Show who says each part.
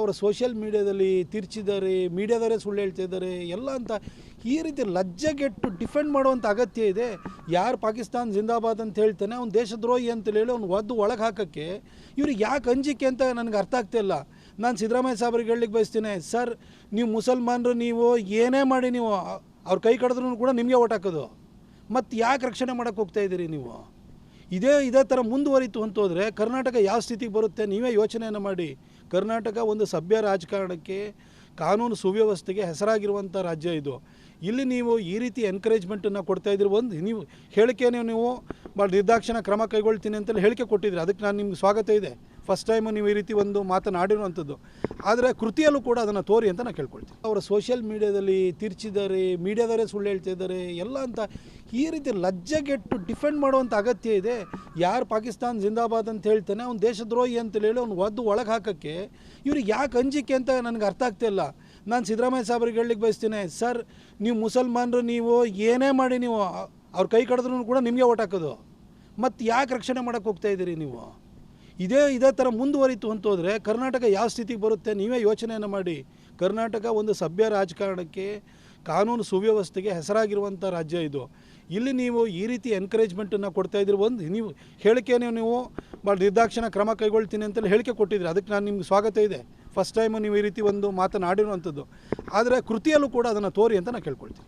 Speaker 1: ಅವರ ಸೋಷಿಯಲ್ ಮೀಡಿಯಾದಲ್ಲಿ ತಿರ್ಚಿದ್ದಾರೆ, ಮೀಡಿಯಾದವರೇ ಸುಳ್ಳು ಹೇಳ್ತಿದ್ದಾರೆ ಎಲ್ಲ ಅಂತ ಈ ರೀತಿ ಲಜ್ಜೆಗೆಟ್ಟು ಡಿಫೆಂಡ್ ಮಾಡುವಂಥ ಅಗತ್ಯ ಇದೆ. ಯಾರು ಪಾಕಿಸ್ತಾನ ಜಿಂದಾಬಾದ್ ಅಂತ ಹೇಳ್ತಾನೆ ಅವ್ನು ದೇಶದ್ರೋಹಿ ಅಂತ ಹೇಳಿ ಅವ್ನು ಒದ್ದು ಒಳಗೆ ಹಾಕೋಕ್ಕೆ ಇವ್ರಿಗೆ ಯಾಕೆ ಅಂಜಿಕೆ ಅಂತ ನನಗೆ ಅರ್ಥ ಆಗ್ತಾಯಿಲ್ಲ. ನಾನು ಸಿದ್ದರಾಮಯ್ಯ ಸಾಬ್ರಿಗೆ ಹೇಳಲಿಕ್ಕೆ ಬಯಸ್ತೀನಿ, ಸರ್ ನೀವು ಮುಸಲ್ಮಾನರು ನೀವು ಏನೇ ಮಾಡಿ ನೀವು ಅವ್ರ ಕೈ ಕಡಿದ್ರೂ ಕೂಡ ನಿಮಗೆ ಓಟ್ ಹಾಕೋದು, ಮತ್ತು ಯಾಕೆ ರಕ್ಷಣೆ ಮಾಡೋಕ್ಕೆ ಹೋಗ್ತಾಯಿದ್ದೀರಿ ನೀವು? ಇದೇ ಥರ ಮುಂದುವರಿತು ಅಂತೋದ್ರೆ ಕರ್ನಾಟಕ ಯಾವ ಸ್ಥಿತಿಗೆ ಬರುತ್ತೆ ನೀವೇ ಯೋಚನೆಯನ್ನು ಮಾಡಿ. ಕರ್ನಾಟಕ ಒಂದು ಸಭ್ಯ ರಾಜಕಾರಣಕ್ಕೆ, ಕಾನೂನು ಸುವ್ಯವಸ್ಥೆಗೆ ಹೆಸರಾಗಿರುವಂಥ ರಾಜ್ಯ ಇದು. ಇಲ್ಲಿ ನೀವು ಈ ರೀತಿ ಎನ್ಕರೇಜ್ಮೆಂಟನ್ನು ಕೊಡ್ತಾಯಿದ್ದೀರಿ. ಒಂದು ನೀವು ಹೇಳಿಕೆನೇ ನೀವು ಭಾಳ ನಿರ್ದಾಕ್ಷಿಣ್ಯ ಕ್ರಮ ಕೈಗೊಳ್ತೀನಿ ಅಂತೇಳಿ ಹೇಳಿಕೆ ಕೊಟ್ಟಿದ್ದೀರಿ, ಅದಕ್ಕೆ ನಾನು ನಿಮ್ಗೆ ಸ್ವಾಗತ ಇದೆ. ಫಸ್ಟ್ ಟೈಮು ನೀವು ಈ ರೀತಿ ಒಂದು ಮಾತನಾಡಿರುವಂಥದ್ದು, ಆದರೆ ಕೃತಿಯಲ್ಲೂ ಕೂಡ ಅದನ್ನು ತೋರಿ ಅಂತ ನಾನು ಕೇಳ್ಕೊಳ್ತೀನಿ. ಅವರ ಸೋಷಿಯಲ್ ಮೀಡಿಯಾದಲ್ಲಿ ತಿರ್ಚಿದ್ದಾರೆ, ಮೀಡಿಯಾದವರೇ ಸುಳ್ಳು ಹೇಳ್ತಿದ್ದಾರೆ ಎಲ್ಲ ಅಂತ ಈ ರೀತಿ ಲಜ್ಜೆಗೆಟ್ಟು ಡಿಫೆಂಡ್ ಮಾಡುವಂಥ ಅಗತ್ಯ ಇದೆ. ಯಾರು ಪಾಕಿಸ್ತಾನ ಜಿಂದಾಬಾದ್ ಅಂತ ಹೇಳ್ತಾನೆ ಅವ್ನು ದೇಶದ್ರೋಹಿ ಅಂತ ಹೇಳಿ ಅವ್ನು ಒದ್ದು ಒಳಗೆ ಹಾಕೋಕ್ಕೆ ಇವ್ರಿಗೆ ಯಾಕೆ ಅಂಜಿಕೆ ಅಂತ ನನಗೆ ಅರ್ಥ ಆಗ್ತಾಯಿಲ್ಲ. ನಾನು ಸಿದ್ದರಾಮಯ್ಯ ಸಾಬ್ರಿಗೆ ಹೇಳಲಿಕ್ಕೆ ಬಯಸ್ತೀನಿ, ಸರ್ ನೀವು ಮುಸಲ್ಮಾನರು ನೀವು ಏನೇ ಮಾಡಿ ನೀವು ಅವ್ರ ಕೈ ಕಡಿದ್ರೂ ಕೂಡ ನಿಮಗೆ ಓಟ್ ಹಾಕೋದು, ಮತ್ತು ಯಾಕೆ ರಕ್ಷಣೆ ಮಾಡೋಕ್ಕೆ ಹೋಗ್ತಾಯಿದ್ದೀರಿ ನೀವು? ಇದೇ ಥರ ಮುಂದುವರಿತು ಅಂತೋದ್ರೆ ಕರ್ನಾಟಕ ಯಾವ ಸ್ಥಿತಿಗೆ ಬರುತ್ತೆ ನೀವೇ ಯೋಚನೆಯನ್ನು ಮಾಡಿ. ಕರ್ನಾಟಕ ಒಂದು ಸಭ್ಯ ರಾಜಕಾರಣಕ್ಕೆ, ಕಾನೂನು ಸುವ್ಯವಸ್ಥೆಗೆ ಹೆಸರಾಗಿರುವಂಥ ರಾಜ್ಯ ಇದು. ಇಲ್ಲಿ ನೀವು ಈ ರೀತಿ ಎನ್ಕರೇಜ್ಮೆಂಟನ್ನು ಕೊಡ್ತಾಯಿದ್ದೀರಿ. ಒಂದು ನೀವು ಹೇಳಿಕೆನೇ ನೀವು ಭಾಳ ನಿರ್ದಾಕ್ಷಿಣ್ಯ ಕ್ರಮ ಕೈಗೊಳ್ತೀನಿ ಅಂತೇಳಿ ಹೇಳಿಕೆ ಕೊಟ್ಟಿದ್ದೀರಿ, ಅದಕ್ಕೆ ನಾನು ನಿಮ್ಗೆ ಸ್ವಾಗತ ಇದೆ. ಫಸ್ಟ್ ಟೈಮು ನೀವು ಈ ರೀತಿ ಒಂದು ಮಾತನಾಡಿರುವಂಥದ್ದು, ಆದರೆ ಕೃತಿಯಲ್ಲೂ ಕೂಡ ಅದನ್ನು ತೋರಿ ಅಂತ ನಾನು ಕೇಳ್ಕೊಳ್ತೀನಿ.